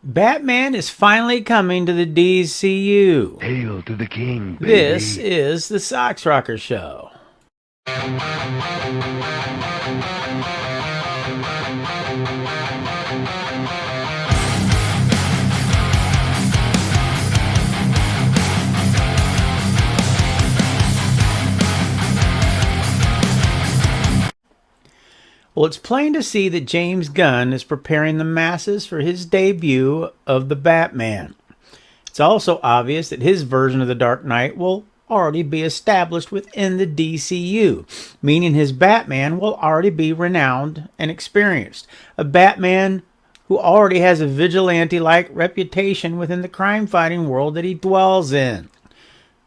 Batman is finally coming to the DCU. Hail to the king, baby. This is the Sox Rocker Show. Well, it's plain to see that James Gunn is preparing the masses for his debut of the Batman. It's also obvious that his version of the Dark Knight will already be established within the DCU, meaning his Batman will already be renowned and experienced. A Batman who already has a vigilante-like reputation within the crime-fighting world that he dwells in.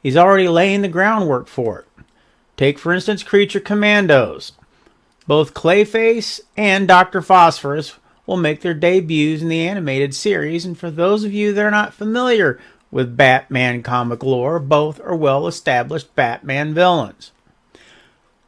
He's already laying the groundwork for it. Take, for instance, Creature Commandos. Both Clayface and Dr. Phosphorus will make their debuts in the animated series, and for those of you that are not familiar with Batman comic lore, both are well-established Batman villains.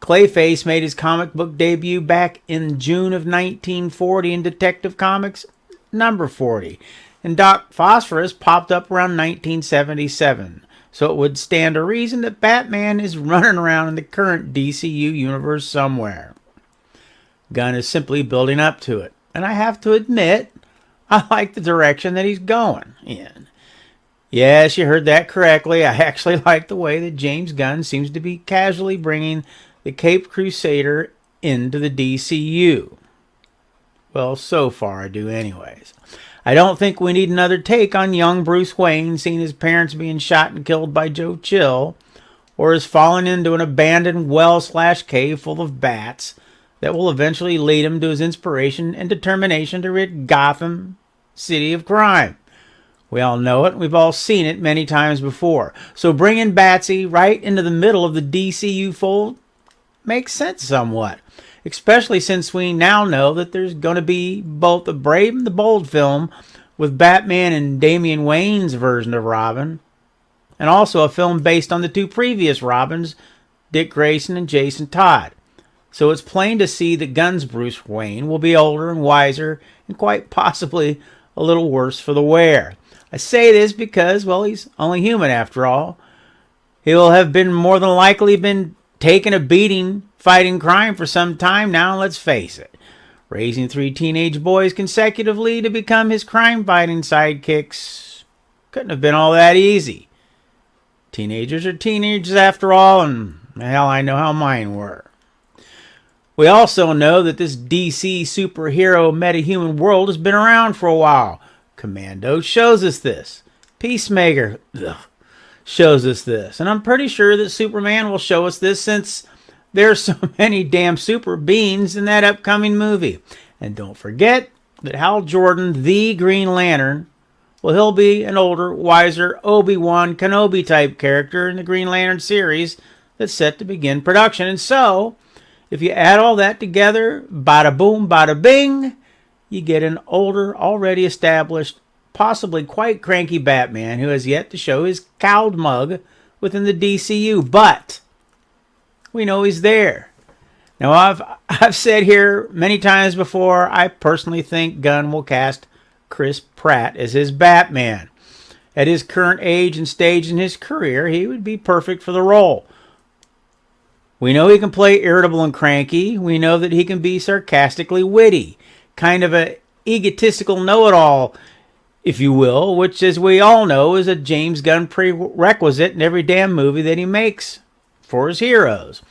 Clayface made his comic book debut back in June of 1940 in Detective Comics number 40, and Doc Phosphorus popped up around 1977, so it would stand to reason that Batman is running around in the current DCU universe somewhere. Gunn is simply building up to it, and I have to admit, I like the direction that he's going in. Yes, you heard that correctly. I actually like the way that James Gunn seems to be casually bringing the Caped Crusader into the DCU. Well, so far I do anyways. I don't think we need another take on young Bruce Wayne seeing his parents being shot and killed by Joe Chill, or his falling into an abandoned well/cave full of bats that will eventually lead him to his inspiration and determination to rid Gotham City of crime. We all know it. We've all seen it many times before. So bringing Batsy right into the middle of the DCU fold makes sense somewhat, especially since we now know that there's going to be both the Brave and the Bold film with Batman and Damian Wayne's version of Robin, and also a film based on the two previous Robins, Dick Grayson and Jason Todd. So it's plain to see that Gunn's Bruce Wayne will be older and wiser and quite possibly a little worse for the wear. I say this because, well, he's only human after all. He will have been more than likely been taking a beating fighting crime for some time now, and let's face it. Raising 3 teenage boys consecutively to become his crime-fighting sidekicks couldn't have been all that easy. Teenagers are teenagers after all, and hell, I know how mine were. We also know that this DC superhero metahuman world has been around for a while. Commando shows us this. Peacemaker shows us this. And I'm pretty sure that Superman will show us this since there's so many damn super beings in that upcoming movie. And don't forget that Hal Jordan, the Green Lantern, well, he'll be an older, wiser Obi-Wan Kenobi type character in the Green Lantern series that's set to begin production. And so, if you add all that together, bada boom, bada bing, you get an older, already established, possibly quite cranky Batman who has yet to show his cowed mug within the DCU. But we know he's there. Now, I've said here many times before, I personally think Gunn will cast Chris Pratt as his Batman. At his current age and stage in his career, he would be perfect for the role. We know he can play irritable and cranky. We know that he can be sarcastically witty. Kind of a egotistical know-it-all, if you will, which, as we all know, is a James Gunn prerequisite in every damn movie that he makes for his heroes.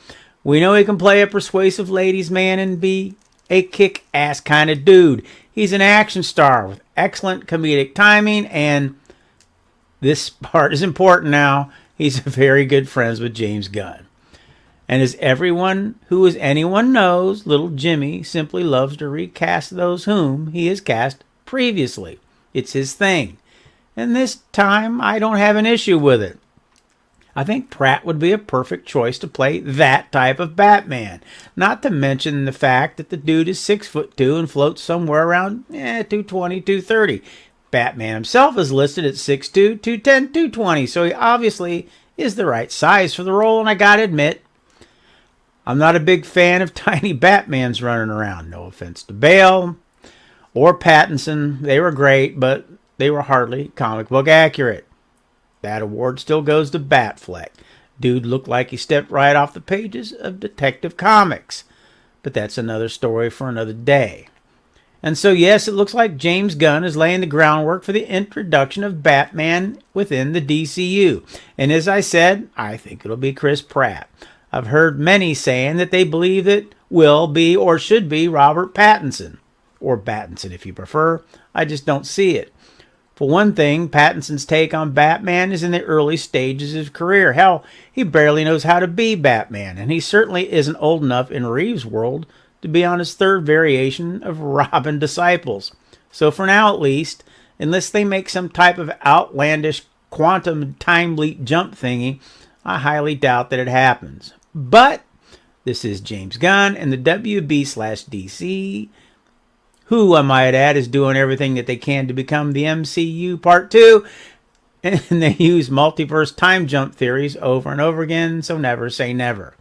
We know he can play a persuasive ladies' man and be a kick-ass kind of dude. He's an action star with excellent comedic timing, and this part is important now. He's very good friends with James Gunn. And as everyone who is anyone knows, little Jimmy simply loves to recast those whom he has cast previously. It's his thing. And this time, I don't have an issue with it. I think Pratt would be a perfect choice to play that type of Batman. Not to mention the fact that the dude is 6'2" and floats somewhere around 220, 230. Batman himself is listed at 6'2", 210, 220, so he obviously is the right size for the role, and I gotta admit, I'm not a big fan of tiny Batmans running around. No offense to Bale or Pattinson. They were great, but they were hardly comic book accurate. That award still goes to Batfleck. Dude looked like he stepped right off the pages of Detective Comics. But that's another story for another day. And so, yes, it looks like James Gunn is laying the groundwork for the introduction of Batman within the DCU. And as I said, I think it'll be Chris Pratt. I've heard many saying that they believe it will be or should be Robert Pattinson. Or Battinson if you prefer. I just don't see it. For one thing, Pattinson's take on Batman is in the early stages of his career. Hell, he barely knows how to be Batman, and he certainly isn't old enough in Reeves' world to be on his third variation of Robin Disciples. So for now at least, unless they make some type of outlandish quantum time leap jump thingy, I highly doubt that it happens. But this is James Gunn and the WB/DC, who, I might add, is doing everything that they can to become the MCU Part 2. And they use multiverse time jump theories over and over again, so never say never.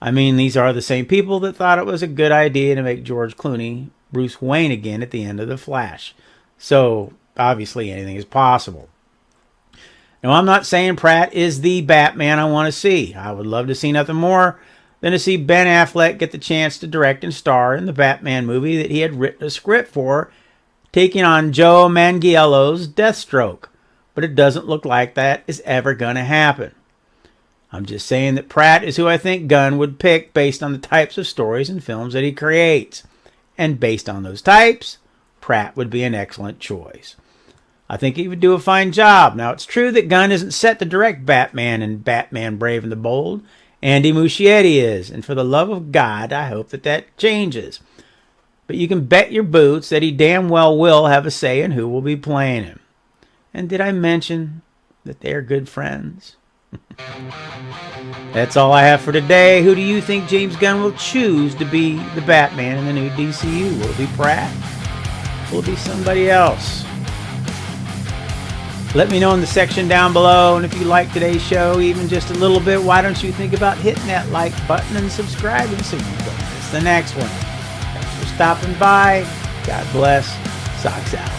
I mean, these are the same people that thought it was a good idea to make George Clooney Bruce Wayne again at the end of The Flash. So, obviously, anything is possible. Now, I'm not saying Pratt is the Batman I want to see. I would love to see nothing more than to see Ben Affleck get the chance to direct and star in the Batman movie that he had written a script for, taking on Joe Manganiello's Deathstroke. But it doesn't look like that is ever going to happen. I'm just saying that Pratt is who I think Gunn would pick based on the types of stories and films that he creates. And based on those types, Pratt would be an excellent choice. I think he would do a fine job. Now, it's true that Gunn isn't set to direct Batman and Batman Brave and the Bold. Andy Muschietti is, and for the love of God, I hope that changes. But you can bet your boots that he damn well will have a say in who will be playing him. And did I mention that they're good friends? That's all I have for today. Who do you think James Gunn will choose to be the Batman in the new DCU? Will it be Pratt? Will it be somebody else? Let me know in the section down below. And if you like today's show even just a little bit, why don't you think about hitting that like button and subscribing so you don't miss the next one. Thanks for stopping by. God bless. Socks out.